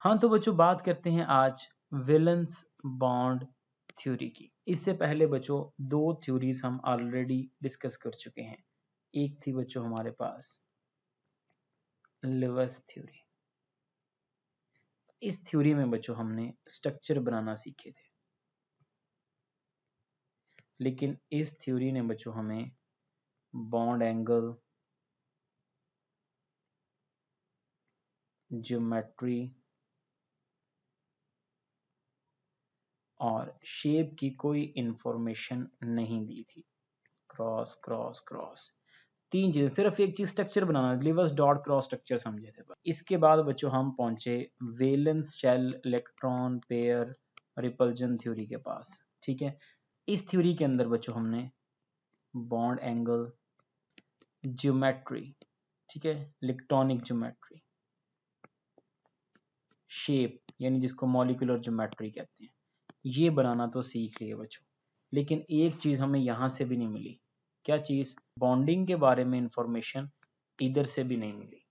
हाँ तो बच्चों बात करते हैं आज वैलेंस बॉन्ड थ्योरी की। इससे पहले बच्चों दो थ्योरीज हम ऑलरेडी डिस्कस कर चुके हैं। एक थी बच्चों हमारे पास लिवस थ्योरी। इस थ्योरी में बच्चों हमने स्ट्रक्चर बनाना सीखे थे, लेकिन इस थ्योरी ने बच्चों हमें बॉन्ड एंगल, ज्योमेट्री और शेप की कोई इंफॉर्मेशन नहीं दी थी। क्रॉस क्रॉस क्रॉस, तीन चीजें, सिर्फ एक चीज स्ट्रक्चर बनाना, लिवर्स डॉट क्रॉस स्ट्रक्चर समझे थे। इसके बाद बच्चों हम पहुंचे valence shell electron pair repulsion theory के पास। ठीक है, इस थ्योरी के अंदर बच्चों हमने बॉन्ड एंगल, ज्योमेट्री, ठीक है, इलेक्ट्रॉनिक ज्योमेट्री, शेप यानी जिसको मॉलिक्यूलर ज्योमेट्री कहते हैं, ये बनाना तो सीख लिए बच्चों। लेकिन एक चीज हमें यहां से भी नहीं मिली। क्या चीज? बॉन्डिंग के बारे में इंफॉर्मेशन इधर से भी नहीं मिली।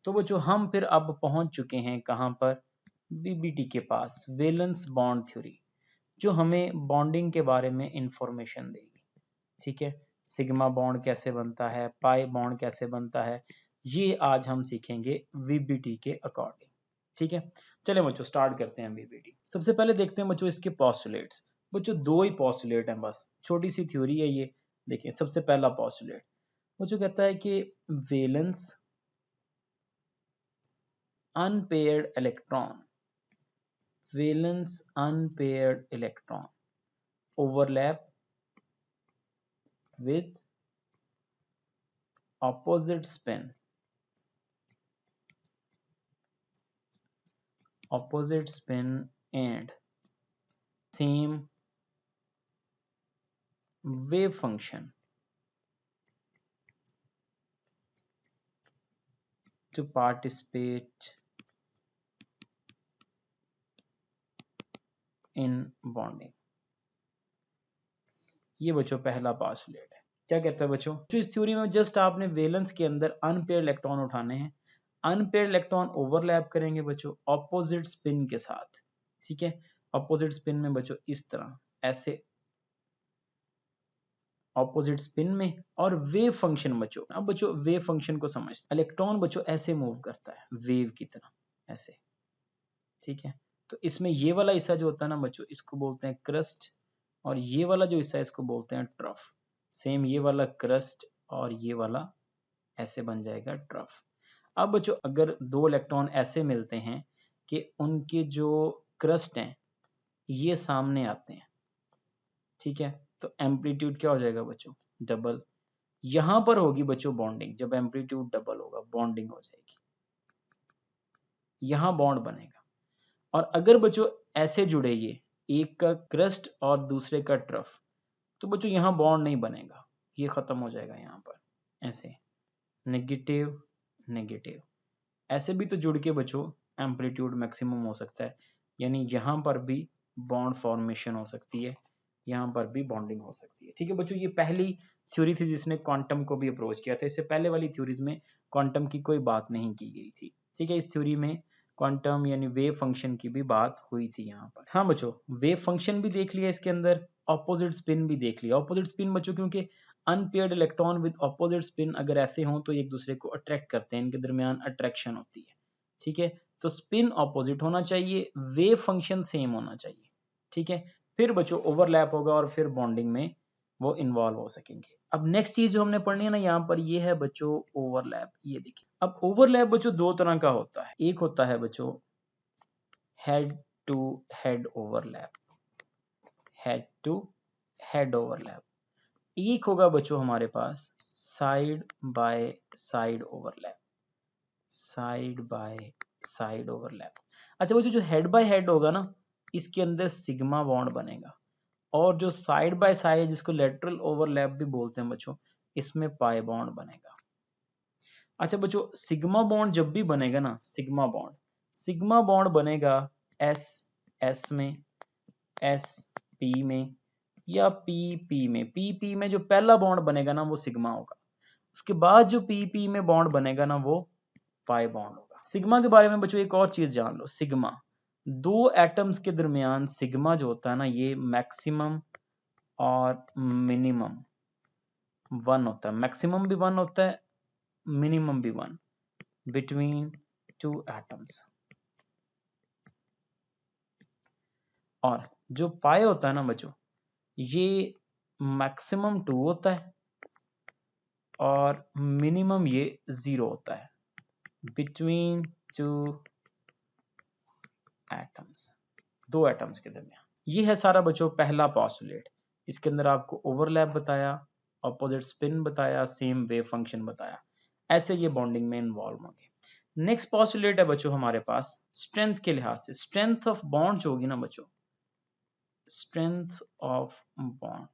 तो बच्चों हम फिर अब पहुंच चुके हैं कहां पर? वीबीटी के पास, वैलेंस बॉन्ड थ्योरी, जो हमें बॉन्डिंग के बारे में इंफॉर्मेशन देगी। ठीक है, सिग्मा बॉन्ड कैसे बनता है, पाई बॉन्ड कैसे बनता है, ये आज हम सीखेंगे वीबीटी के अकॉर्डिंग। ठीक है, चले बच्चों स्टार्ट करते हैं वीबीटी। सबसे पहले देखते हैं बच्चों इसके पोस्टुलेट्स। बच्चों दो ही पोस्टुलेट हैं बस, छोटी सी थ्योरी है ये। देखिए सबसे पहला पोस्टुलेट बच्चों कहता है कि valence unpaired electron, valence unpaired electron overlap with opposite spin and same wave function to participate in bonding। ये बच्चों पहला पोस्टुलेट है। क्या कहता है बच्चों? तो इस थ्योरी में जस्ट आपने वैलेंस के अंदर अनपेयर्ड इलेक्ट्रॉन उठाने हैं, अनपेयर्ड इलेक्ट्रॉन ओवरलैप करेंगे बच्चों ऑपोजिट स्पिन के साथ। ठीक है, ऑपोजिट स्पिन में बच्चों इस तरह, ऐसे ऑपोजिट स्पिन में। और वेव फंक्शन बच्चों, अब बच्चों वेव फंक्शन को समझ, इलेक्ट्रॉन बच्चों ऐसे मूव करता है वेव की तरह, ऐसे। ठीक है, तो इसमें ये वाला हिस्सा जो होता है ना बच्चों, इसको बोलते हैं क्रस्ट, और ये वाला जो हिस्सा है इसको बोलते हैं ट्रफ। सेम ये वाला क्रस्ट और ये वाला ऐसे बन जाएगा ट्रफ। अब बच्चों अगर दो इलेक्ट्रॉन ऐसे मिलते हैं कि उनके जो क्रस्ट हैं ये सामने आते हैं, ठीक है, तो एम्पलीट्यूड क्या हो जाएगा बच्चों? डबल। यहां पर होगी बच्चों बॉन्डिंग, जब एम्पलीट्यूड डबल होगा बॉन्डिंग हो जाएगी, यहां बॉन्ड बनेगा। और अगर बच्चों ऐसे जुड़े ये, एक का क्रस्ट और दूसरे का ट्रफ, तो बच्चों यहां बॉन्ड नहीं बनेगा, ये खत्म हो जाएगा यहां पर, ऐसे नेगेटिव नेगेटिव। ऐसे भी तो जुड़ के बच्चों एम्पलीट्यूड मैक्सिमम हो सकता है, यानी यहां पर भी बॉन्ड फॉर्मेशन हो सकती है, यहाँ पर भी बॉन्डिंग हो सकती है। ठीक है बच्चों, ये पहली थ्योरी थी जिसने क्वांटम को भी अप्रोच किया था। इससे पहले वाली थ्योरीज में क्वांटम की कोई बात नहीं की गई थी। ठीक है, इस थ्योरी में क्वांटम यानी वेव फंक्शन की भी बात हुई थी यहाँ पर। हाँ बच्चों, वेव फंक्शन भी देख लिया इसके अंदर, ऑपोजिट स्पिन भी देख लिया। ऑपोजिट स्पिन बच्चों क्योंकि unpaired electron with opposite spin अगर ऐसे हों तो एक दूसरे को अट्रैक्ट करते हैं, इनके दरमियान अट्रैक्शन होती है। ठीक है, तो स्पिन ऑपोजिट होना चाहिए, वेव फंक्शन सेम होना चाहिए। ठीक है, फिर बच्चों ओवरलैप होगा और फिर बॉन्डिंग में वो इन्वॉल्व हो सकेंगे। अब नेक्स्ट चीज जो हमने पढ़नी है ना यहाँ पर, ये है बच्चों ओवरलैप। ये देखिए, अब ओवरलैप बच्चों दो तरह का होता है। एक होता है बच्चों head to head overlap, head to head overlap. एक होगा बच्चों हमारे पास side by side overlap, side by side overlap. अच्छा बच्चों, जो हेड बाय हेड होगा ना, इसके अंदर सिग्मा बॉन्ड बनेगा, और जो साइड बाय साइड जिसको लेटरल ओवरलैप भी बोलते हैं बच्चों, इसमें पाई बॉन्ड बनेगा। अच्छा बच्चों, सिग्मा बॉन्ड जब भी बनेगा ना, सिग्मा बॉन्ड बनेगा एस एस में, एस पी में, या पी पी में। पी पी में जो पहला बॉन्ड बनेगा ना वो सिग्मा होगा, उसके बाद जो पी पी में बॉन्ड बनेगा ना वो पाई बॉन्ड होगा। सिग्मा के बारे में बच्चों एक और चीज जान लो, सिग्मा, दो एटम्स के दरमियान सिग्मा जो होता है ना, ये मैक्सिमम और मिनिमम 1 होता है, मैक्सिमम भी 1 होता है, मिनिमम भी 1 बिटवीन टू एटम्स। और जो पाई होता है ना बच्चों, ये मैक्सिमम 2 होता है और मिनिमम ये 0 होता है बिटवीन टू एटम्स, दो एटम्स के दरमियान। ये है सारा बच्चों पहला पॉस्टुलेट। इसके अंदर आपको ओवरलैप बताया, ऑपोजिट स्पिन बताया, सेम वेव फंक्शन बताया, ऐसे ये बॉन्डिंग में इन्वॉल्व होंगे। नेक्स्ट पॉस्टुलेट है बच्चों हमारे पास स्ट्रेंथ के लिहाज से, स्ट्रेंथ ऑफ बॉन्ड जो होगी ना बच्चों, स्ट्रेंथ ऑफ बॉन्ड,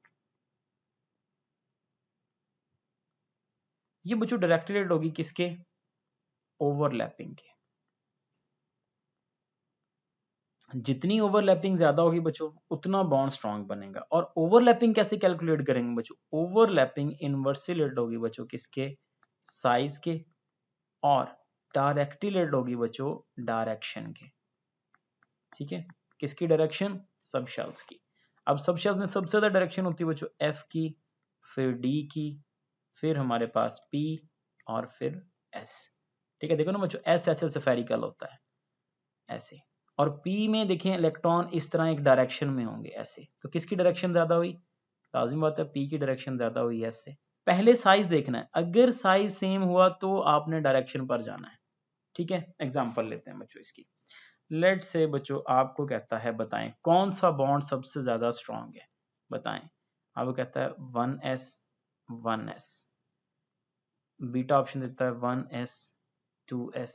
ये बच्चों डायरेक्टली रिलेटेड होगी किसके, ओवरलैपिंग के। जितनी ओवरलैपिंग ज्यादा होगी बच्चों उतना बॉन्ड स्ट्रांग बनेगा। और ओवरलैपिंग कैसे कैलकुलेट करेंगे बच्चों, ओवरलैपिंग इनवर्सली रिलेटेड होगी बच्चों किसके, साइज के, और डायरेक्टली रिलेटेड होगी बच्चों डायरेक्शन के। ठीक है, किसकी डायरेक्शन, सब शेल्स की। अब सब शेल्स में सबसे ज्यादा डायरेक्शन होती है बच्चों एफ की, फिर डी की, फिर हमारे पास पी और फिर एस। ठीक है, देखो ना बच्चों एस ऐसे स्फेरिकल होता है ऐसे, और पी में देखें इलेक्ट्रॉन इस तरह एक डायरेक्शन में होंगे ऐसे, तो किसकी डायरेक्शन ज्यादा हुई, लाजिम बात है पी की डायरेक्शन ज्यादा हुई है इससे। पहले साइज देखना है, अगर साइज सेम हुआ तो आपने डायरेक्शन पर जाना है। ठीक है, एग्जांपल लेते हैं बच्चों इसकी। लेट से बच्चों आपको कहता है बताएं कौन सा बॉन्ड सबसे ज्यादा स्ट्रांग है, बताएं। आपको कहता है 1s 1s, बीटा ऑप्शन देता है 1s 2s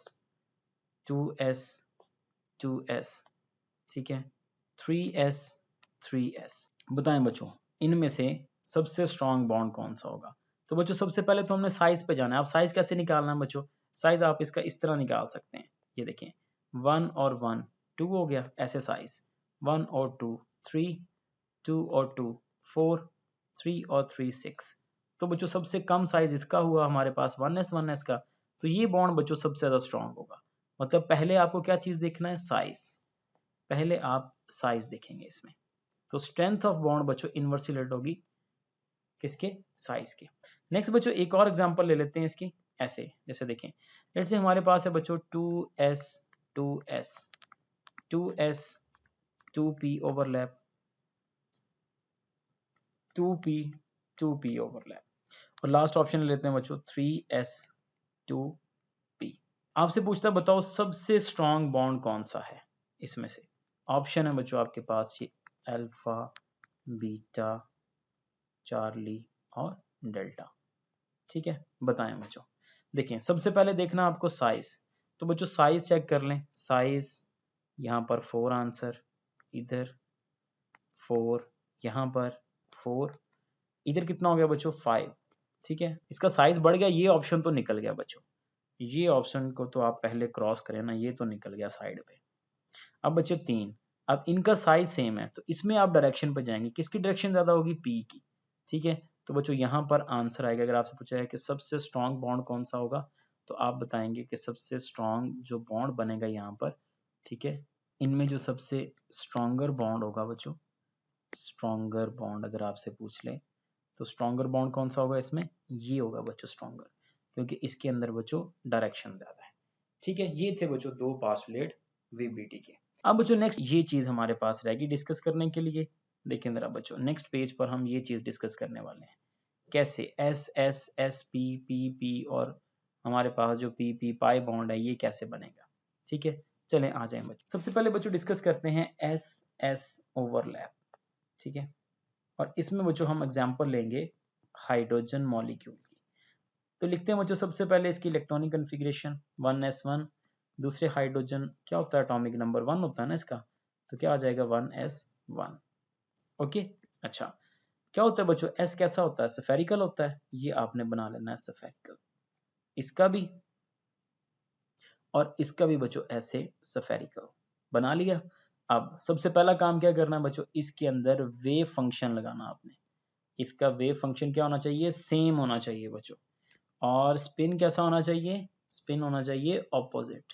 2s 2s, ठीक है, 3s 3s। बताएं बच्चों इनमें से सबसे स्ट्रांग बॉन्ड कौन सा होगा। तो बच्चों सबसे पहले तो हमने साइज पे जाना है। अब साइज कैसे निकालना है बच्चों, साइज आप इसका इस तरह निकाल सकते हैं, ये देखें 1 और 1 2 हो गया, ऐसे साइज 1 और 2 3, 2 और 2 4, 3 और 3 6। तो बच्चों सबसे कम साइज इसका हुआ हमारे पास 1s का, तो ये बॉन्ड बच्चों सबसे ज्यादा स्ट्रांग होगा। मतलब पहले आपको क्या चीज देखना है, साइज, पहले आप साइज देखेंगे इसमें। तो स्ट्रेंथ ऑफ बॉन्ड बच्चों इनवर्सली रिलेटेड होगी किसके, साइज के। नेक्स्ट बच्चों एक और एग्जांपल ले लेते हैं इसकी, ऐसे जैसे देखें लेट्स से हमारे पास है बच्चों 2s 2s 2s 2p overlap, 2p 2p overlap, और लास्ट ऑप्शन ले लेते हैं बच्चों 3s 2p। आपसे पूछता है बताओ सबसे स्ट्रॉन्ग बॉन्ड कौन सा है इसमें से। ऑप्शन है बच्चों आपके पास ये अल्फा, बीटा, चार्ली और डेल्टा। ठीक है, बताएं बच्चों। देखें सबसे पहले देखना आपको साइज, तो बच्चों साइज चेक कर लें, साइज यहाँ पर 4 आंसर, इधर 4, यहाँ पर 4, इधर कितना हो गया बच्चों 5। ठीक है, इसका साइज बढ़ गया, ये ऑप्शन तो निकल गया बच्चों, ये ऑप्शन को तो आप पहले क्रॉस करें ना, ये तो निकल गया साइड पे। अब बच्चे 3, अब इनका साइज सेम है तो इसमें आप डायरेक्शन पर जाएंगे, किसकी डायरेक्शन ज्यादा होगी, पी की। ठीक है, तो बच्चों यहाँ पर आंसर आएगा, अगर आपसे पूछा है कि सबसे स्ट्रॉन्ग बॉन्ड कौन सा होगा, तो आप बताएंगे कि सबसे स्ट्रॉन्ग जो बॉन्ड बनेगा यहाँ पर, ठीक है, इनमें जो सबसे स्ट्रॉन्गर बॉन्ड होगा बच्चों, स्ट्रॉन्गर बॉन्ड अगर आपसे पूछ ले तो स्ट्रॉन्गर बॉन्ड कौन सा होगा इसमें, ये होगा बच्चों स्ट्रॉन्गर, क्योंकि इसके अंदर बच्चों डायरेक्शन ज्यादा है। ठीक है, ये थे बच्चों दो पास्टुलेट वीबीटी के। अब बच्चों नेक्स्ट ये चीज हमारे पास रहेगी डिस्कस करने के लिए। देखें जरा बच्चों नेक्स्ट पेज पर हम ये चीज डिस्कस करने वाले हैं, कैसे S S S P P P और हमारे पास जो पी पी पाई बॉन्ड है ये कैसे बनेगा। ठीक है, चलें आ जाएं बच्चों। सबसे पहले बच्चों डिस्कस करते हैं एस एस ओवरलैप। ठीक है, और इसमें बच्चों हम एग्जांपल लेंगे हाइड्रोजन मॉलिक्यूल की। तो लिखते हैं बच्चों सबसे पहले इसकी इलेक्ट्रॉनिक कन्फिग्रेशन 1s1, दूसरे हाइड्रोजन क्या होता है एटॉमिक नंबर 1 होता है ना इसका, तो क्या आ जाएगा 1s1। ओके, अच्छा क्या होता है बच्चों, एस कैसा होता है, स्फेरिकल होता है, ये आपने बना लेना है स्फेरिकल, इसका भी और इसका भी बच्चों ऐसे स्फेरिकल बना लिया। अब सबसे पहला काम क्या करना है बच्चों, इसके अंदर वेव फंक्शन लगाना आपने। इसका वेव फंक्शन क्या होना चाहिए, सेम होना चाहिए बच्चों, और स्पिन कैसा होना चाहिए, स्पिन होना चाहिए ऑपोजिट।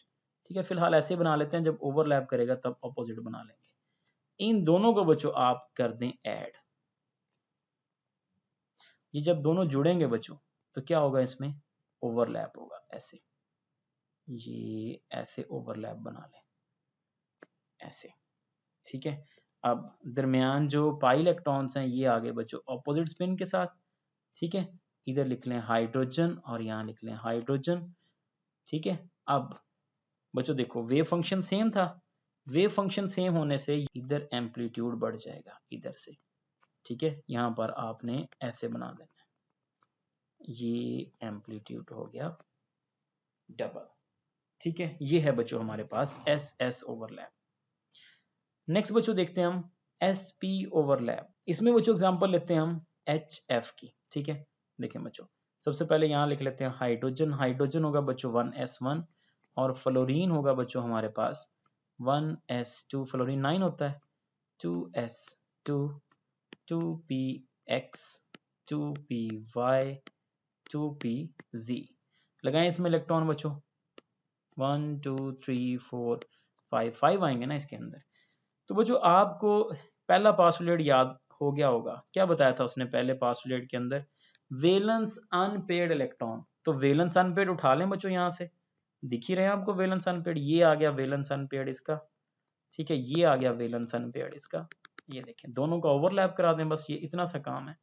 ठीक है, फिलहाल ऐसे बना लेते हैं, जब ओवरलैप करेगा तब ऑपोजिट बना लेंगे। इन दोनों को बच्चों आप कर दें ऐड। ये जब दोनों जुड़ेंगे बच्चों तो क्या होगा, इसमें ओवरलैप होगा, ऐसे, ये ऐसे ओवरलैप बना लें, ऐसे, ठीक है। अब दरमियान जो पाई इलेक्ट्रॉन्स हैं ये आगे बच्चों ऑपोजिट स्पिन के साथ, ठीक है। इधर लिख लें हाइड्रोजन और यहाँ लिख लें हाइड्रोजन, ठीक है। अब बच्चों देखो वेव फंक्शन सेम था, वेव फंक्शन सेम होने से इधर एम्पलीट्यूड बढ़ जाएगा इधर से, ठीक है। यहाँ पर आपने ऐसे बना देना, ये एम्पलीट्यूड हो गया डबल, ठीक है। ये है बच्चों हमारे पास एस एस ओवरलैप। नेक्स्ट बच्चों देखते हैं हम एस पी ओवरलैप। इसमें बच्चों एग्जांपल लेते हैं हम एच एफ की, ठीक है। देखें बच्चों, सबसे पहले यहाँ लिख लेते हैं हाइड्रोजन, हाइड्रोजन होगा बच्चों 1s1 और फ्लोरीन होगा बच्चों हमारे पास 1s2, फ्लोरीन 9 होता है, 2s2, 2px, 2py, 2pz। लगाएं इसमें इलेक्ट्रॉन बच्चों, 1 2 3 4 5 आएंगे ना इसके अंदर। तो बच्चों आपको पहला पास्टुलेट याद हो गया होगा, क्या बताया था उसने पहले पास्टुलेट के अंदर, वैलेंस अनपेयर्ड इलेक्ट्रॉन। तो वैलेंस अनपेयर्ड उठा लें बच्चों, यहाँ से दिख ही रहे हैं आपको वैलेंस अनपेयर्ड, ये आ गया वैलेंस अनपेयर्ड इसका, ठीक है। ये आ गया वैलेंस अनपेयर्ड इसका, ये देखें दोनों का ओवरलैप करा दें, बस ये इतना सा काम है।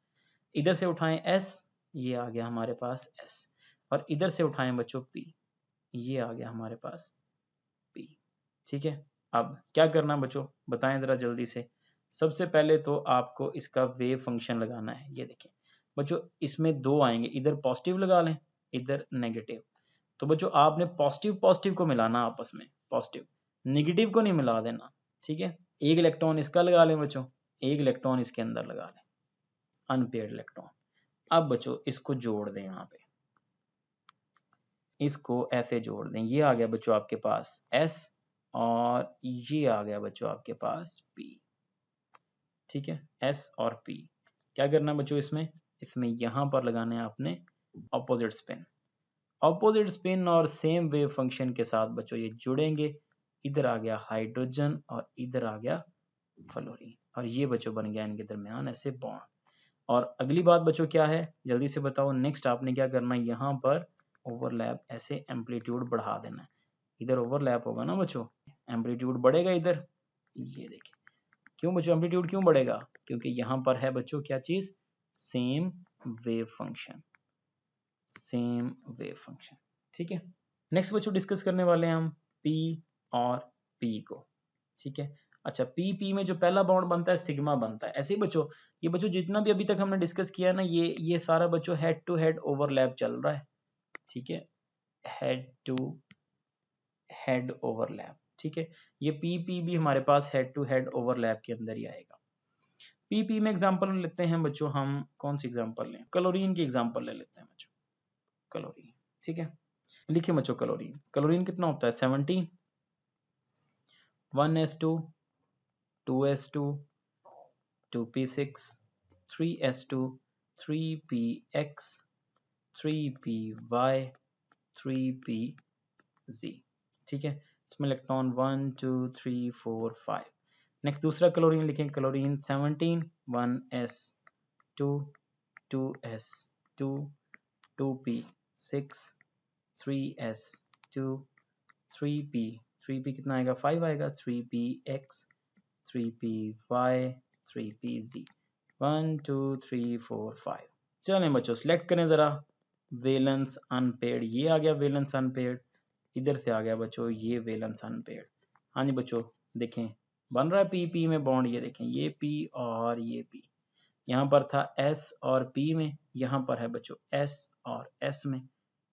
इधर से उठाएं एस, ये आ गया हमारे पास एस, और इधर से उठाएं बच्चों पी, ये आ गया हमारे पास पी, ठीक है। अब क्या करना बच्चों बताएं जरा जल्दी से। सबसे पहले तो आपको इसका वेव फंक्शन लगाना है, ये देखें बच्चों इसमें दो आएंगे, इधर पॉजिटिव लगा लें, इधर नेगेटिव। तो बच्चों आपने पॉजिटिव पॉजिटिव को मिलाना आपस में, पॉजिटिव नेगेटिव को नहीं मिला देना, ठीक है। एक इलेक्ट्रॉन इसका लगा लें बच्चों, एक इलेक्ट्रॉन इसके अंदर लगा लें, अनपेयर्ड इलेक्ट्रॉन। अब बच्चों इसको जोड़ दें, यहाँ पे इसको ऐसे जोड़ दें, ये आ गया बच्चों आपके पास S और ये आ गया बच्चों आपके पास P, ठीक है। S और P क्या करना बच्चों इसमें, इसमें यहाँ पर लगाने हैं आपने ऑपोजिट स्पिन, ऑपोजिट स्पिन और सेम वेव फंक्शन के साथ बच्चों ये जुड़ेंगे। इधर आ गया हाइड्रोजन और इधर आ गया फ्लोरीन, और ये बच्चों बन गया इनके दरमियान ऐसे बॉन्ड। और अगली बात बच्चों क्या है जल्दी से बताओ, नेक्स्ट आपने क्या करना है, यहाँ पर ओवरलैप ऐसे एम्पलीट्यूड बढ़ा देना है, इधर ओवरलैप होगा ना बच्चों, एम्पलीट्यूड बढ़ेगा इधर, ये देखिए क्यों बच्चों एम्पलीट्यूड क्यों बढ़ेगा, क्योंकि यहाँ पर है बच्चों क्या चीज, same wave function, same wave function, ठीक है। नेक्स्ट बच्चों डिस्कस करने वाले हैं हम P और P को, ठीक है। अच्छा P में जो पहला बॉन्ड बनता है सिग्मा बनता है, ऐसे ही बच्चों ये बच्चों जितना भी अभी तक हमने डिस्कस किया है ना, ये सारा बच्चों हेड टू हेड ओवरलैप चल रहा है, ठीक है, हेड टू हेड ओवरलैप, ठीक है। ये पी भी हमारे पास हेड टू हेड ओवरलैप के अंदर ही आएगा। पी में एग्जांपल लेते हैं बच्चों हम, कौन सी एग्जांपल लें, क्लोरीन की एग्जांपल ले लेते हैं बच्चों, क्लोरीन, ठीक है। लिखिए बच्चों क्लोरीन, क्लोरीन कितना होता है 17, 1s2, 2s2, 2p6, 3s2, 3px, 3py, 3pz, ठीक है। इसमें इलेक्ट्रॉन 1 2 3 4 5। नेक्स्ट दूसरा क्लोरीन लिखें, chlorine 17, 1s2, 2s2, 2p6, 3s2, 3p कितना आएगा 5 आएगा, 3px, 3py, 3pz, 1 2 3 4 5। चलें बच्चों सिलेक्ट करें जरा, वैलेंस अनपेयर्ड, ये आ गया वैलेंस अनपेयर्ड, इधर से आ गया बच्चों ये वैलेंस अनपेयर्ड। हाँ जी बच्चों देखें बन रहा है पी में बॉन्ड, ये देखें ये P और ये P, यहाँ पर था S और P में, यहाँ पर है बच्चों S और S में,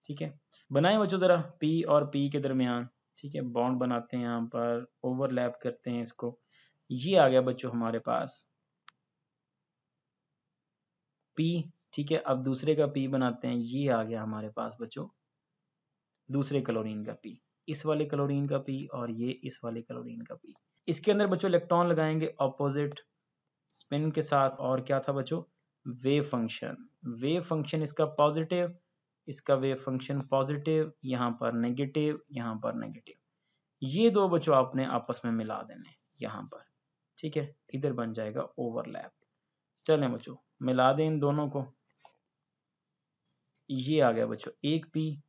ठीक है। बनाएं बच्चों जरा P और P के दरमियान, ठीक है, बॉन्ड बनाते हैं, यहाँ पर ओवरलैप करते हैं इसको, ये आ गया बच्चों हमारे पास P, ठीक है। अब दूसरे का P बनाते हैं, ये आ गया हमारे पास बच्चों दूसरे क्लोरीन का P, इस वाले क्लोरीन का P और ये इस वाले क्लोरीन का P। इसके अंदर बच्चों इलेक्ट्रॉन लगाएंगे ऑपोजिट स्पिन के साथ, और क्या था बच्चों वेव फंक्शन, वेव फंक्शन इसका पॉजिटिव, इसका वेव फंक्शन पॉजिटिव, यहाँ पर नेगेटिव, यहाँ पर नेगेटिव, ये दो बच्चों आपने आपस में मिला देने यहाँ पर, ठीक है, इधर बन जाएगा ओवरलैप। चलें बच्चों मिला दें इन दोनों को, ये आ गया बच्चों एक पी,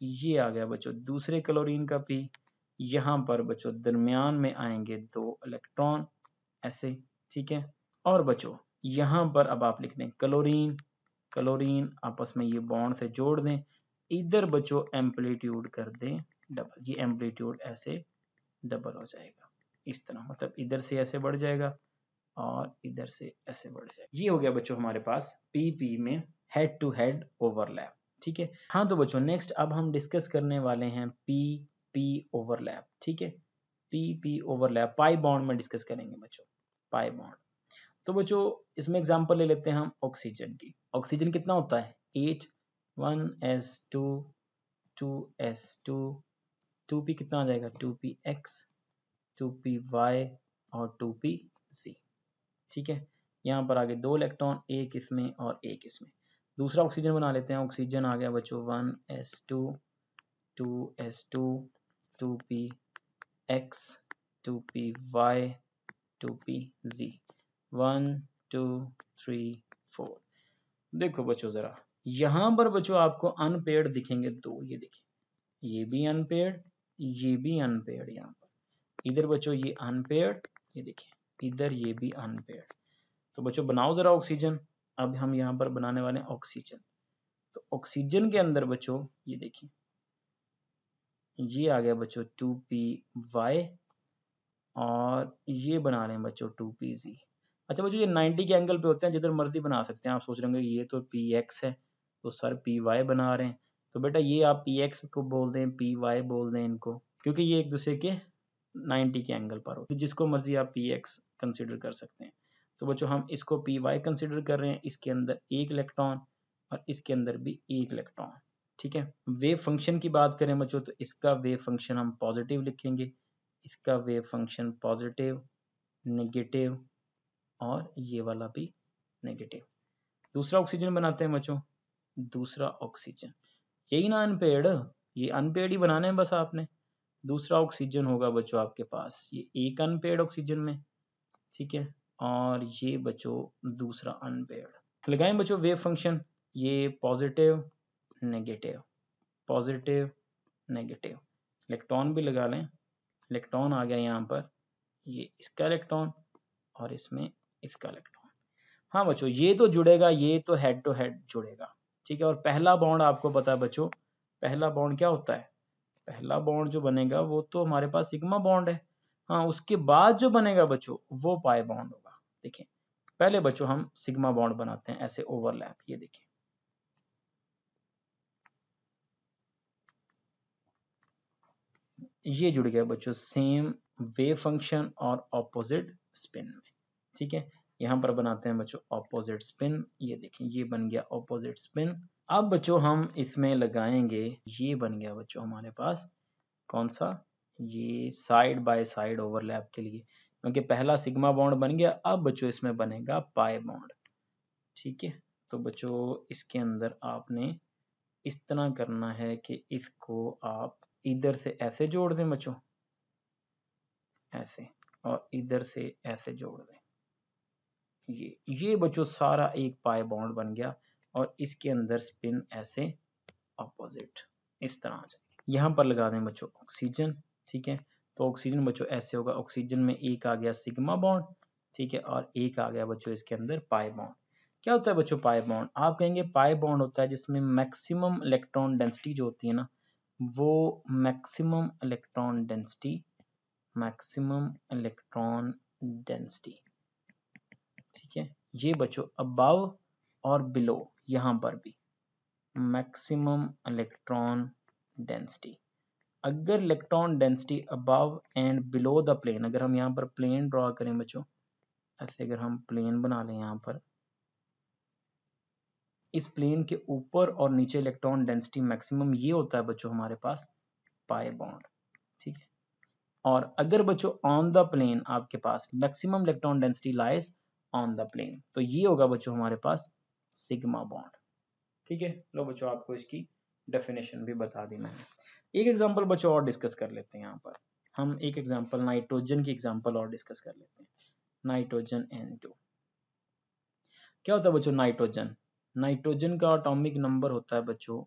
ये आ गया बच्चों दूसरे क्लोरीन का पी, यहाँ पर बच्चों दरमियान में आएंगे दो इलेक्ट्रॉन ऐसे, ठीक है। और बच्चों यहाँ पर अब आप लिख दें क्लोरीन क्लोरीन, आपस में ये बॉन्ड से जोड़ दें, इधर बच्चों एम्पलीट्यूड कर दें डबल, ये एम्पलीट्यूड ऐसे डबल हो जाएगा इस तरह, मतलब इधर से ऐसे बढ़ जाएगा और इधर से ऐसे बढ़ जाएगा। ये हो गया बच्चों हमारे पास पी में हेड टू हेड ओवरलैप, ठीक है। हाँ तो बच्चों नेक्स्ट अब हम डिस्कस करने वाले हैं पी ओवरलैप, ठीक है। पी ओवरलैप पाई बॉन्ड में डिस्कस करेंगे बच्चों, पाई बॉन्ड। तो बच्चों इसमें एग्जांपल ले लेते हैं हम ऑक्सीजन की। ऑक्सीजन कितना होता है 8, 1s2 2s2 2p कितना आ जाएगा 2px 2py और 2pz, ठीक है। यहाँ पर आगे दो इलेक्ट्रॉन, एक इसमें और एक इसमें। दूसरा ऑक्सीजन बना लेते हैं। ऑक्सीजन आ गया बच्चों 1s2 2s2 2px 2py 2pz 1 2 3 4। देखो बच्चों जरा यहाँ पर बच्चों आपको अनपेयर्ड दिखेंगे दो, ये देखिए ये भी अनपेयर्ड, ये भी अनपेयर्ड। यहाँ पर इधर बच्चों ये अनपेयर्ड, ये देखिए इधर ये भी अनपेयर्ड। तो बच्चों बनाओ जरा ऑक्सीजन। अब हम यहाँ पर बनाने वाले हैं ऑक्सीजन। तो ऑक्सीजन के अंदर बच्चों ये देखिए ये आ गया बच्चों 2py और ये बना रहे हैं बच्चों 2pz। अच्छा बच्चों ये 90 के एंगल पे होते हैं, जिधर मर्जी बना सकते हैं। आप सोच रहे होंगे ये तो px है तो सर py बना रहे हैं, तो बेटा ये आप px को बोल दें py बोल दें इनको, क्योंकि ये एक दूसरे के 90 के एंगल पर होते हैं। जिसको मर्जी आप px कंसिडर कर सकते हैं। तो बच्चों हम इसको py कंसिडर कर रहे हैं, इसके अंदर एक इलेक्ट्रॉन और इसके अंदर भी एक इलेक्ट्रॉन, ठीक है। वेव फंक्शन की बात करें बच्चों तो इसका वेव फंक्शन हम पॉजिटिव लिखेंगे, इसका वेव फंक्शन पॉजिटिव नेगेटिव और ये वाला भी नेगेटिव। दूसरा ऑक्सीजन बनाते हैं बच्चों, दूसरा ऑक्सीजन यही ना अनपेयर्ड, ये अनपेयर्ड ही बनाने हैं बस आपने। दूसरा ऑक्सीजन होगा बच्चों आपके पास ये एक अनपेयर्ड ऑक्सीजन में, ठीक है, और ये बच्चों दूसरा अनपेयर्ड। लगाएं बच्चों वेव फंक्शन, ये positive negative positive negative. Electron भी लगा लें, इलेक्ट्रॉन आ गया यहाँ पर, ये इसका इलेक्ट्रॉन और इसमें इसका इलेक्ट्रॉन। हाँ बच्चों ये तो जुड़ेगा, ये तो हेड टू हेड जुड़ेगा, ठीक है। और पहला बॉन्ड आपको पता है बच्चों, पहला बॉन्ड क्या होता है, पहला बॉन्ड जो बनेगा वो तो हमारे पास सिग्मा बॉन्ड है। हाँ उसके बाद जो बनेगा बच्चों वो पाई बॉन्ड होगा। देखिए पहले बच्चों हम सिग्मा बॉन्ड बनाते हैं ऐसे ओवरलैप, ये देखिए ये जुड़ गया बच्चों सेम वेव फंक्शन और ऑपोजिट स्पिन में, ठीक है। यहाँ पर बनाते हैं बच्चों ऑपोजिट स्पिन, ये देखें ये बन गया ऑपोजिट स्पिन। अब बच्चों हम इसमें लगाएंगे, ये बन गया बच्चों हमारे पास कौन सा, ये साइड बाय साइड ओवरलैप के लिए, क्योंकि पहला सिग्मा बॉन्ड बन गया। अब बच्चों इसमें बनेगा पाई बॉन्ड, ठीक है। तो बच्चों इसके अंदर आपने इस तरह करना है कि इसको आप इधर से ऐसे जोड़ दें बच्चों, ऐसे, और इधर से ऐसे जोड़ दें। ये बच्चों सारा एक पाई बॉन्ड बन गया और इसके अंदर स्पिन ऐसे ऑपोजिट इस तरह आ जाए। यहाँ पर लगा दें बच्चों ऑक्सीजन, ठीक है। तो ऑक्सीजन बच्चों ऐसे होगा, ऑक्सीजन में एक आ गया सिग्मा बॉन्ड, ठीक है, और एक आ गया बच्चों इसके अंदर पाई बॉन्ड। क्या होता है बच्चों पाई बॉन्ड, आप कहेंगे पाई बॉन्ड होता है जिसमें मैक्सिमम इलेक्ट्रॉन डेंसिटी जो होती है ना, वो मैक्सिमम इलेक्ट्रॉन डेंसिटी ठीक है। ये बच्चों अबव और बिलो, यहाँ पर भी मैक्सिमम इलेक्ट्रॉन डेंसिटी। अगर electron density above and below the plane, अगर हम यहाँ पर प्लेन ड्रॉ करें बच्चों, ऐसे अगर हम प्लेन बना लें यहाँ पर, इस प्लेन के ऊपर और नीचे इलेक्ट्रॉन डेंसिटी मैक्सिमम ये होता है बच्चों हमारे पास पाई बॉन्ड, ठीक है। और अगर बच्चों ऑन द प्लेन आपके पास maximum electron density lies on the plane, तो ये होगा बच्चों हमारे पास सिग्मा बॉन्ड, ठीक है। लो बच्चों आपको इसकी डेफिनेशन भी बता दी मैंने। एक एग्जांपल बच्चों और डिस्कस कर लेते हैं यहाँ पर। हम एक एग्जांपल नाइट्रोजन की एग्जांपल और डिस्कस कर लेते हैं। Nitrogen N2। क्या होता है बच्चों नाइट्रोजन? नाइट्रोजन का एटॉमिक नंबर होता है बच्चों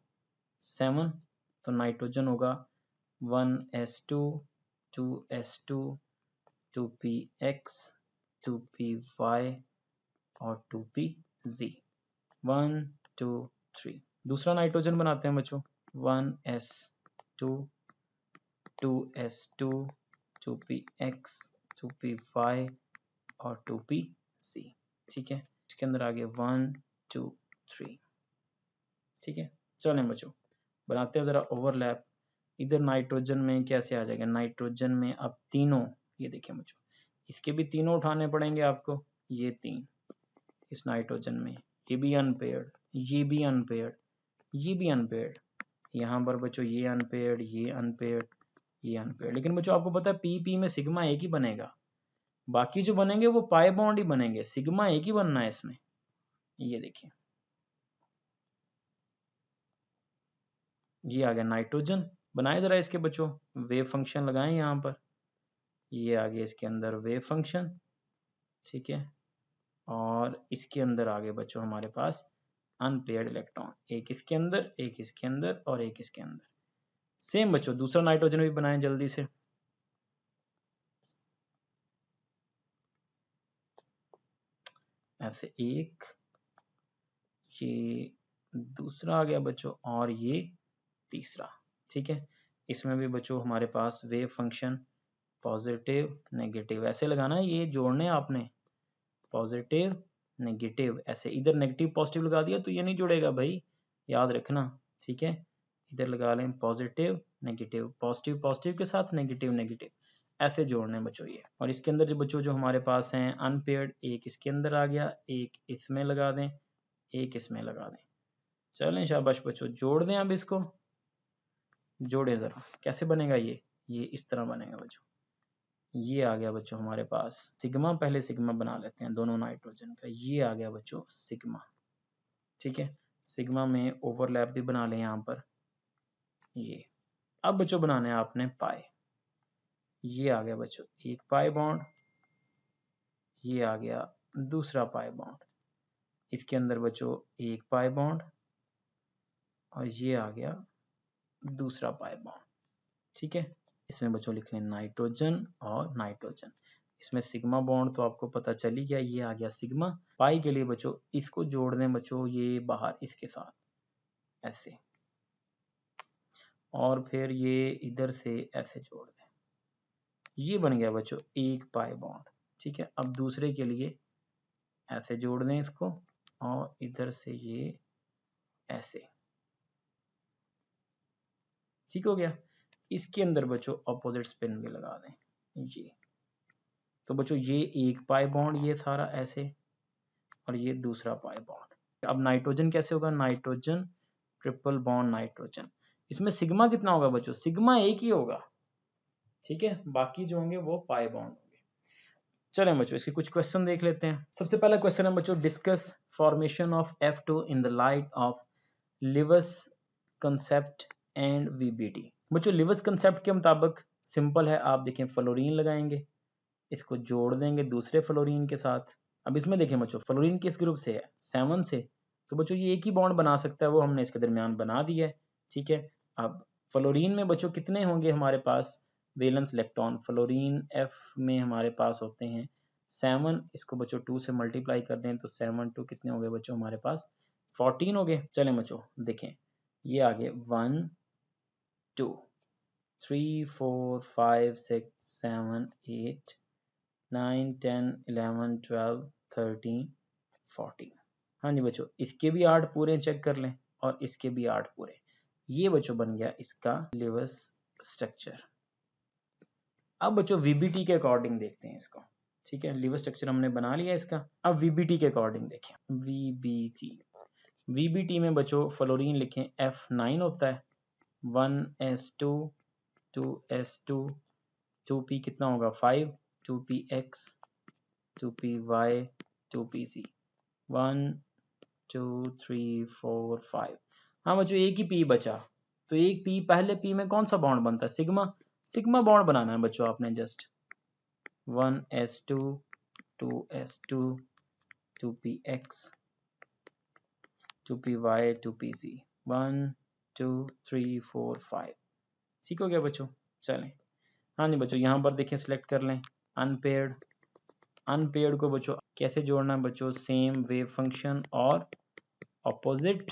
7। तो नाइट्रोजन होगा 1s2 2s2 2px 2py और 2pz 1 2 3। दूसरा नाइट्रोजन बनाते हैं बच्चों 1s2 2s2 2px 2py और 2pz। ठीक है, इसके अंदर आ गया 1 2 3। ठीक है, चलें बच्चों बनाते हैं जरा ओवरलैप। इधर नाइट्रोजन में कैसे आ जाएगा? नाइट्रोजन में अब तीनों, ये देखिए बच्चों, इसके भी तीनों उठाने पड़ेंगे आपको। ये तीन इस नाइट्रोजन में, ये भी अनपेयर्ड, ये भी अनपेयर्ड, ये भी अनपेयर्ड। यहाँ पर बच्चों ये अनपेयर्ड, ये अनपेयर्ड, ये अनपेयर्ड। लेकिन बच्चों आपको पता है पी में सिग्मा एक ही बनेगा, बाकी जो बनेंगे वो पाई बॉन्ड ही बनेंगे, सिग्मा एक ही बनना है इसमें। ये देखिए, ये आ गया नाइट्रोजन। बनाए जरा इसके बच्चों वेव फंक्शन लगाएं यहाँ पर। ये आ गया इसके अंदर वेव फंक्शन। ठीक है, और इसके अंदर आ गए बच्चों हमारे पास अनपेयर्ड इलेक्ट्रॉन, एक इसके अंदर, एक इसके अंदर और एक इसके अंदर। सेम बच्चों दूसरा नाइट्रोजन भी बनाएं जल्दी से। ऐसे एक, ये दूसरा आ गया बच्चों और ये तीसरा। ठीक है, इसमें भी बच्चों हमारे पास वेव फंक्शन पॉजिटिव नेगेटिव ऐसे लगाना है, ये जोड़ने आपने पॉजिटिव नेगेटिव ऐसे। इधर नेगेटिव पॉजिटिव लगा दिया तो ये नहीं जुड़ेगा भाई, याद रखना। ठीक है, इधर लगा लें पॉजिटिव नेगेटिव, पॉजिटिव पॉजिटिव के साथ नेगेटिव नेगेटिव, ऐसे जोड़ने बच्चों ये। और इसके अंदर जो बच्चों जो हमारे पास हैं अनपेयर्ड, एक इसके अंदर आ गया, एक इसमें लगा दें, एक इसमें लगा दें। चलें शाबाश बच्चों, जोड़ दें। अब इसको जोड़े जरा, कैसे बनेगा ये इस तरह बनेगा बच्चों। ये आ गया बच्चों हमारे पास सिग्मा, पहले सिग्मा बना लेते हैं दोनों नाइट्रोजन का। ये आ गया बच्चों सिग्मा। ठीक है, सिग्मा में ओवरलैप भी बना लें यहाँ पर। ये अब बच्चों बनाने हैं आपने पाई। ये आ गया बच्चों एक पाई बॉन्ड, ये आ गया दूसरा पाई बॉन्ड, इसके अंदर बच्चों एक पाई बॉन्ड और ये आ गया दूसरा पाई बॉन्ड। ठीक है, इसमें बच्चों लिख लें नाइट्रोजन और नाइट्रोजन। इसमें सिग्मा बॉन्ड तो आपको पता चल ही गया, ये आ गया सिग्मा। पाई के लिए बच्चों इसको जोड़ दें बच्चों, ये बाहर इसके साथ ऐसे, और फिर ये इधर से ऐसे जोड़ दें। ये बन गया बच्चों एक पाई बॉन्ड। ठीक है, अब दूसरे के लिए ऐसे जोड़ दें इसको, और इधर से ये ऐसे। ठीक हो गया। इसके अंदर बच्चों ऑपोजिट स्पिन भी लगा दें ये। तो बच्चों ये एक पाई बॉन्ड ये सारा ऐसे, और ये दूसरा पाई बॉन्ड। अब नाइट्रोजन कैसे होगा? Nitrogen triple bond nitrogen. इसमें सिग्मा कितना होगा बच्चों? सिग्मा एक ही होगा। ठीक है, बाकी जो होंगे वो पाई बॉन्ड होंगे। चलें बच्चों इसके कुछ क्वेश्चन देख लेते हैं। सबसे पहला क्वेश्चन है बच्चों, discuss formation of F2 in the light of lives concept and VBT। बच्चों लिवस कंसेप्ट के मुताबिक सिंपल है, आप देखें फ्लोरीन लगाएंगे, इसको जोड़ देंगे दूसरे फ्लोरीन के साथ। अब इसमें देखें बच्चों फ्लोरीन किस ग्रुप से है? 7 से। तो बच्चों ये एक ही बॉन्ड बना सकता है, वो हमने इसके दरमियान बना दिया है। ठीक है, अब फ्लोरीन में बच्चों कितने होंगे हमारे पास वैलेंस इलेक्ट्रॉन? फ्लोरीन F में हमारे पास होते हैं 7। इसको बच्चों 2 से मल्टीप्लाई कर दें तो 7 2 कितने हो गए बच्चों हमारे पास? 14 हो गए। चलें बच्चों देखें, ये आगे 1 2 3 4 5 6 7 8 9 10 11 12 13 14। हाँ जी बच्चों, इसके भी 8 पूरे चेक कर लें और इसके भी 8 पूरे। ये बच्चों बन गया इसका लिवस स्ट्रक्चर। अब बच्चों VBT के अकॉर्डिंग देखते हैं इसको। ठीक है, लिवर स्ट्रक्चर हमने बना लिया इसका। अब VBT के अकॉर्डिंग देखें। VBT में बच्चों फ्लोरीन लिखें F9 होता है, 1s2 2s2 2p कितना होगा 5, 2px 2py 2pc 1 2 3 4 5। हाँ बच्चों एक ही पी बचा, तो एक पी, पहले पी में कौन सा बॉन्ड बनता है? सिग्मा। सिग्मा बॉन्ड बनाना है बच्चों आपने, just 1s2 2s2 2px 2py 2pz 1 2 3 4 5। ठीक हो गया बच्चों? चलें, हाँ जी बच्चों, यहाँ पर देखिए सिलेक्ट कर लें अनपेयर्ड। अनपेयर्ड को बच्चों कैसे जोड़ना है बच्चों? सेम वेव फंक्शन और ऑपोजिट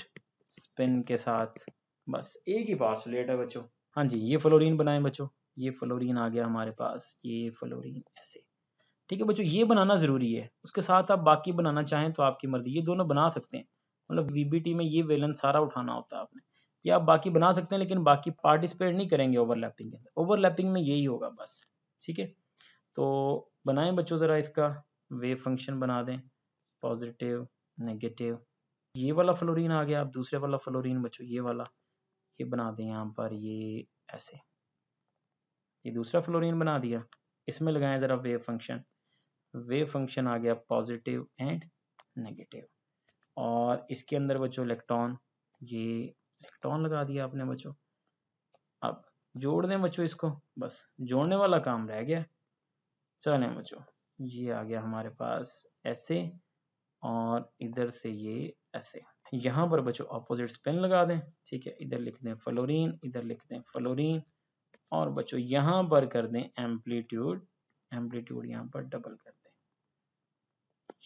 स्पिन के साथ, बस एक ही पास्टुलेट है बच्चों। हाँ जी, ये फ्लोरीन बनाएं बच्चों, ये फ्लोरीन आ गया हमारे पास, ये फ्लोरीन ऐसे। ठीक है बच्चों, ये बनाना जरूरी है, उसके साथ आप बाकी बनाना चाहें तो आपकी मर्जी, ये दोनों बना सकते हैं। मतलब वीबीटी में ये वैलेंस सारा उठाना होता है आपने, ये आप बाकी बना सकते हैं, लेकिन बाकी पार्टिसिपेट नहीं करेंगे ओवरलैपिंग के अंदर। ओवरलैपिंग में यही होगा बस। ठीक है, तो बनाएं बच्चों ज़रा इसका वेव फंक्शन बना दें, पॉजिटिव नेगेटिव। ये वाला फ्लोरीन आ गया, अब दूसरे वाला फ्लोरीन बच्चों ये वाला, ये बना दें यहाँ पर, ये ऐसे, ये दूसरा फ्लोरीन बना दिया। इसमें लगाएं ज़रा वेव फंक्शन। वेव फंक्शन आ गया पॉजिटिव एंड नेगेटिव, और इसके अंदर बच्चों इलेक्ट्रॉन, ये इलेक्ट्रॉन लगा दिया आपने बच्चों। अब जोड़ दें बच्चों इसको, बस जोड़ने वाला काम रह गया। चलें बच्चों, ये आ गया हमारे पास ऐसे, और इधर से ये ऐसे। यहाँ पर बच्चों अपोजिट स्पिन लगा दें। ठीक है, इधर लिख दें फ्लोरीन, इधर लिख दें फ्लोरीन, और बच्चों यहाँ पर कर दें एम्पलीट्यूड। एम्पलीट्यूड यहाँ पर डबल कर दें,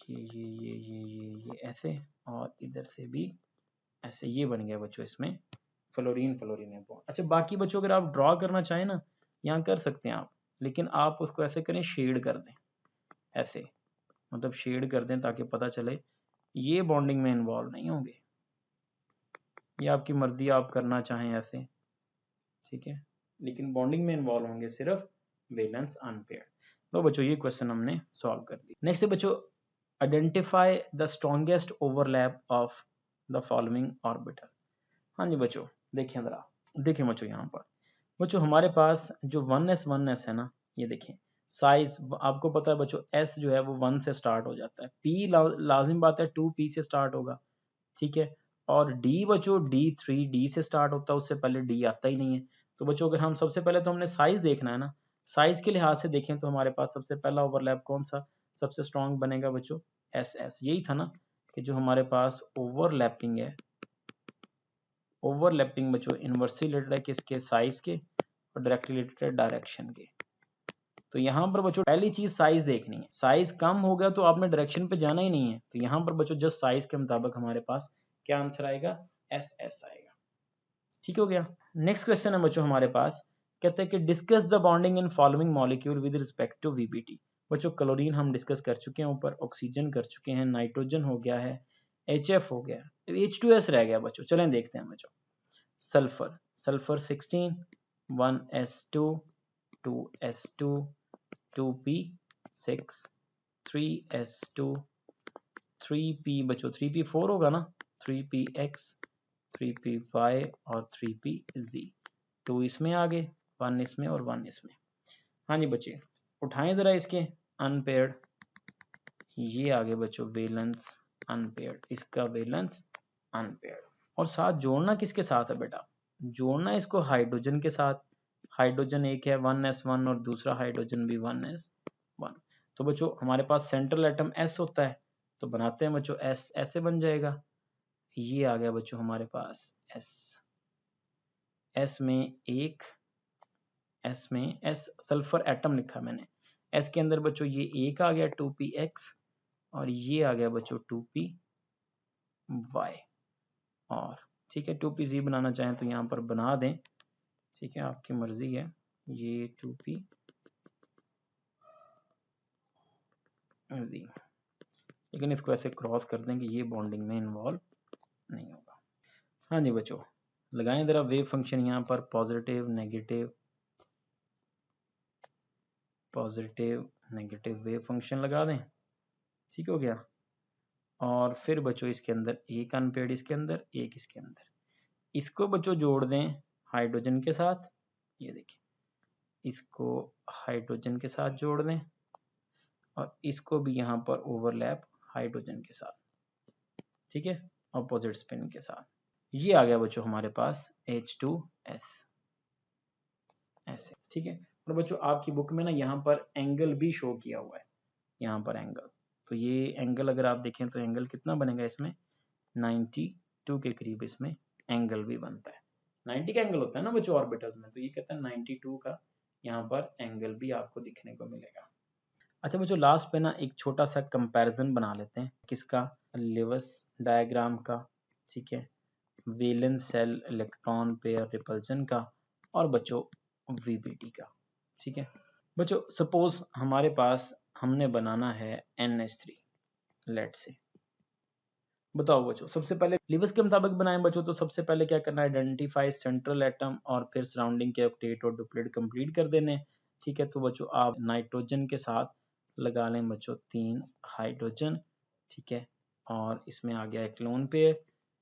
ये ऐसे, और इधर से भी ऐसे। ये बन गया बच्चों इसमें फ्लोरीन फ्लोरीन है बॉन्ड। अच्छा, बाकी बच्चों अगर आप ड्रॉ करना चाहें ना, यहाँ कर सकते हैं आप, लेकिन आप उसको ऐसे करें, शेड कर दें ऐसे, मतलब शेड कर दें ताकि पता चले ये बॉन्डिंग में इन्वॉल्व नहीं होंगे। ये आपकी मर्जी, आप करना चाहें ऐसे, ठीक है, लेकिन बॉन्डिंग में इन्वॉल्व होंगे सिर्फ वैलेंस अनपेयर्ड। तो बच्चों ये क्वेश्चन हमने सॉल्व कर दिया। नेक्स्ट है बच्चों, identify the strongest overlap of the following orbital. हाँ जी बच्चों, देखिए जरा, देखिए बच्चों यहाँ पर बच्चों हमारे पास जो 1s है ना, ये देखिए साइज, आपको पता है बच्चों s जो है वो 1 से स्टार्ट हो जाता है, p लाजिम बात है 2p से स्टार्ट होगा। ठीक है, और d बच्चों d3d से स्टार्ट होता है, उससे पहले d आता ही नहीं है। तो बच्चों अगर हम सबसे पहले तो हमने साइज देखना है ना, साइज के लिहाज से देखें तो हमारे पास सबसे पहला ओवरलैप कौन सा सबसे स्ट्रॉन्ग बनेगा बच्चों? एस। यही था ना कि जो हमारे पास ओवरलैपिंग है, ओवरलैपिंग बच्चों इनवर्सली रिलेटेड है किसके? साइज के, और डायरेक्टली रिलेटेड है डायरेक्शन के। तो यहाँ पर बच्चों पहली चीज साइज देखनी है, साइज कम हो गया तो आपने डायरेक्शन पे जाना ही नहीं है। तो यहाँ पर बच्चों जस्ट साइज के मुताबिक हमारे पास क्या आंसर आएगा? एस आएगा। ठीक हो गया। नेक्स्ट क्वेश्चन है बच्चों हमारे पास, कहते हैं कि discuss the bonding in following molecule with respect to VBT. बच्चों क्लोरीन हम डिस्कस कर चुके हैं ऊपर, ऑक्सीजन कर चुके हैं, नाइट्रोजन हो गया है, HF हो गया, H2S रह गया बच्चों। चलें देखते हैं बच्चों, sulphur, sulphur 16 1s2 2s2 2p6 3s2 3p बच्चों 3p4 होगा ना, 3px 3py और 3pz। 2 इसमें आ गए, 1 इसमें और 1 इसमें। हाँ जी बच्चे, उठाएं जरा इसके अनपेयर्ड, ये आगे बच्चों वैलेंस अनपेयर्ड, इसका वैलेंस अनपेयर्ड। और साथ जोड़ना किसके साथ है बेटा? जोड़ना इसको हाइड्रोजन के साथ। हाइड्रोजन एक है 1s1 और दूसरा हाइड्रोजन भी 1s1। तो बच्चों हमारे पास सेंट्रल एटम s होता है, तो बनाते हैं बच्चों s, ऐसे बन जाएगा। ये आ गया बच्चों हमारे पास s, s में एक, s में s सल्फर एटम लिखा मैंने, s के अंदर बच्चों ये एक आ गया 2px, और ये आ गया बच्चों 2py। और ठीक है, 2pz बनाना चाहें तो यहाँ पर बना दें, ठीक है, आपकी मर्जी है। ये 2pz, लेकिन इसको ऐसे क्रॉस कर दें कि ये बॉन्डिंग में इन्वॉल्व नहीं होगा। हाँ जी बच्चों, लगाएं जरा वेव फंक्शन यहाँ पर, positive negative, positive negative wave function लगा दें। ठीक हो गया। और फिर बच्चों इसके अंदर एक अनपेयर्ड, इसके अंदर एक, इसके अंदर, इसको बच्चों जोड़ दें हाइड्रोजन के साथ। ये देखिए, इसको हाइड्रोजन के साथ जोड़ दें, और इसको भी यहाँ पर ओवरलैप हाइड्रोजन के साथ, ठीक है, अपोजिट स्पिन के साथ। ये आ गया बच्चों हमारे पास H2S ऐसे, ठीक है। और बच्चों आपकी बुक में ना यहाँ पर एंगल भी शो किया हुआ है, यहाँ पर एंगल, तो ये एंगल अगर आप देखें तो एंगल कितना बनेगा इसमें 92 के करीब इसमें एंगल भी बनता है। 90 का एंगल होता है ना बच्चों ऑर्बिटल्स में, तो ये कहते हैं 92 का यहाँ पर एंगल भी आपको दिखने को मिलेगा। अच्छा बच्चों लास्ट पे ना एक छोटा सा कंपैरिजन बना लेते हैं, किसका, लेविस डायग्राम का, ठीक है, valence shell electron pair repulsion का, और बच्चों वीबीटी का, ठीक है। बच्चों सपोज हमारे पास हमने बनाना है NH3, लेट से, बताओ बच्चों सबसे पहले लेविस के मुताबिक बनाएं बच्चों, तो सबसे पहले क्या करना है, आइडेंटिफाई सेंट्रल एटम और फिर सराउंडिंग के ऑक्टेट और डुप्लेट कंप्लीट कर देने, ठीक है। तो बच्चों आप नाइट्रोजन के साथ लगा लें बच्चों 3 हाइड्रोजन, ठीक है, और इसमें आ गया एक लोन पेयर,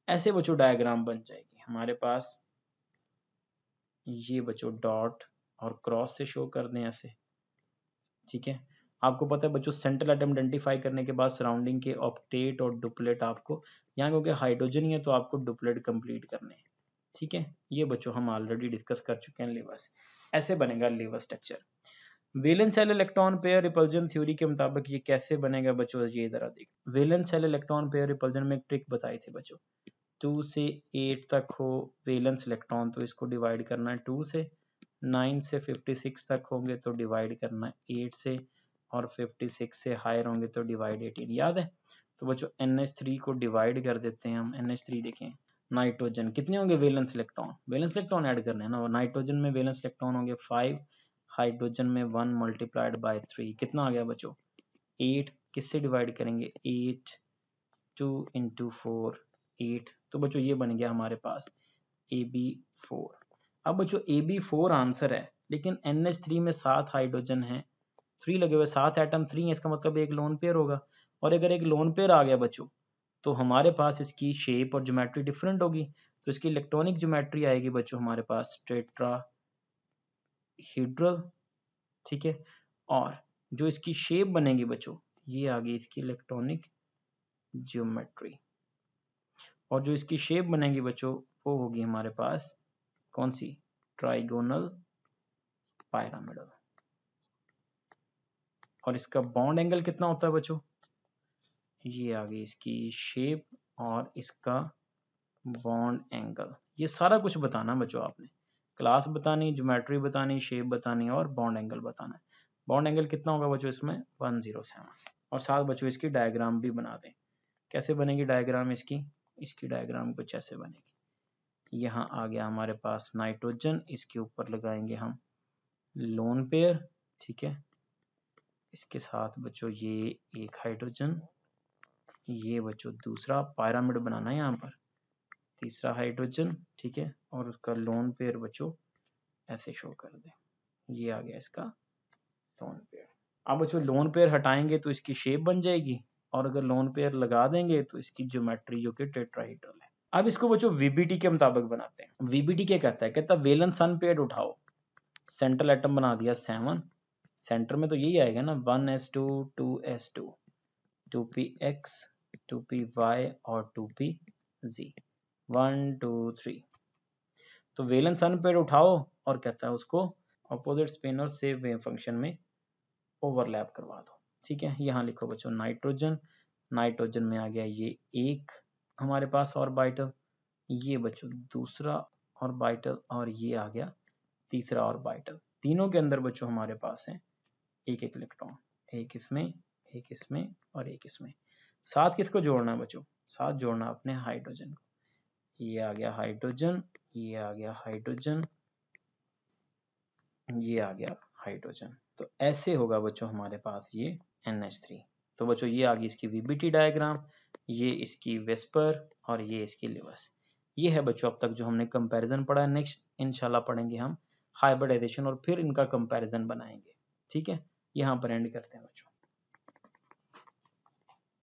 ऐसे बच्चों डायग्राम बन जाएगी हमारे पास। ये बच्चों डॉट और क्रॉस से शो कर दें ऐसे, ठीक है। आपको पता है बच्चों सेंट्रल एटम आइडेंटिफाई करने के बाद सराउंडिंग के ऑक्टेट और डुप्लेट आपको, यहाँ क्योंकि हाइड्रोजन ही है तो आपको डुप्लेट कंप्लीट करने हैं, ठीक है। ये बच्चों हम ऑलरेडी डिस्कस कर चुके हैं लेवस, ऐसे बनेगा Lewis structure. Valence shell electron pair repulsion theory के मुताबिक ये कैसे बनेगा बच्चों, ये जरा देख। Valence shell electron pair repulsion में एक ट्रिक बताई थी बच्चों, 2 से 8 तक हो वैलेंस इलेक्ट्रॉन तो इसको डिवाइड करना है 2 से, 9 से 56 तक होंगे तो डिवाइड करना है 8 से, और 56 से हायर होंगे तो डिवाइड 18, याद है। तो बच्चों NH3 को डिवाइड कर देते हैं हम, NH3 देखें, नाइट्रोजन कितने होंगे वैलेंस इलेक्ट्रॉन ऐड करने हैं ना, नाइट्रोजन में वैलेंस इलेक्ट्रॉन होंगे 5, हाइड्रोजन में 1 मल्टीप्लाइड बाय 3, कितना आ गया बच्चों 8, किससे डिवाइड करेंगे 8, 2 इंटू 4 8, तो बच्चों ये बन गया हमारे पास AB4। अब बच्चों AB4 आंसर है, लेकिन NH3 में 7 हाइड्रोजन है, 3 लगे हुए, 7 एटम 3 है, इसका मतलब एक लोन पेयर होगा, और अगर एक लोन पेयर आ गया बच्चों तो हमारे पास इसकी शेप और ज्योमेट्री डिफरेंट होगी, तो इसकी इलेक्ट्रॉनिक ज्योमेट्री आएगी बच्चों हमारे पास टेट्राहीड्रल, ठीक है। और जो इसकी शेप बनेगी बच्चों, ये आ गई इसकी इलेक्ट्रॉनिक ज्योमेट्री, और जो इसकी शेप बनेगी बच्चों वो होगी हमारे पास कौन सी, ट्राइगोनल पायरामिडल। और इसका बॉन्ड एंगल कितना होता है बच्चों, ये आ गई इसकी शेप और इसका बॉन्ड एंगल। ये सारा कुछ बताना बच्चों आपने, क्लास बतानी, ज्योमेट्री बतानी, शेप बतानी और बॉन्ड एंगल बताना है। बॉन्ड एंगल कितना होगा बच्चों इसमें 107, और साथ बच्चों इसकी डायग्राम भी बना दें। कैसे बनेगी डायग्राम इसकी डायग्राम कुछ ऐसे बनेगी। यहाँ आ गया हमारे पास नाइट्रोजन, इसके ऊपर लगाएंगे हम लोन पेयर, ठीक है। इसके साथ बच्चों ये एक हाइड्रोजन, ये बच्चों दूसरा पायरामिड बनाना है यहाँ पर, तीसरा हाइड्रोजन, ठीक है, और उसका लोन पेयर बच्चों ऐसे शो कर दें, ये आ गया इसका लोन पेयर। अब बच्चों लोन पेयर हटाएंगे तो इसकी शेप बन जाएगी, और अगर लोन पेयर लगा देंगे तो इसकी ज्योमेट्री जो कि टेट्राहीड्रल है। अब इसको बच्चों वीबीटी के मुताबिक बनाते हैं। वीबीटी क्या कहता है, कहता है वैलेंस अनपेयर्ड उठाओ, सेंट्रल एटम बना दिया 7, सेंटर में तो यही आएगा ना 1s2 2s2 2px 2py और 2pz 1 2 3, तो वैलेंस अनपेयर्ड उठाओ और कहता है उसको अपोजिट स्पिन और सेम वेव फंक्शन में ओवरलैप करवा दो, ठीक है। यहाँ लिखो बच्चों नाइट्रोजन, नाइट्रोजन में आ गया ये एक हमारे पास ऑर्बिटल, ये बच्चों दूसरा ऑर्बिटल, और ये आ गया तीसरा ऑर्बिटल। तीनों के अंदर बच्चों हमारे पास है एक एक इलेक्ट्रॉन, एक इसमें और एक इसमें। साथ किसको जोड़ना है बच्चों, साथ जोड़ना अपने हाइड्रोजन को, ये आ गया हाइड्रोजन, ये आ गया हाइड्रोजन, ये आ गया हाइड्रोजन। तो ऐसे होगा बच्चों हमारे पास ये NH3। तो बच्चों ये आ गई इसकी वीबीटी डायग्राम, ये इसकी वेस्पर और ये इसकी लेवस। ये है बच्चों अब तक जो हमने कंपैरिजन पढ़ा है। नेक्स्ट इंशाल्लाह पढ़ेंगे हम हाइब्रिडाइजेशन और फिर इनका कंपैरिजन बनाएंगे, ठीक है। यहाँ पर एंड करते हैं बच्चों।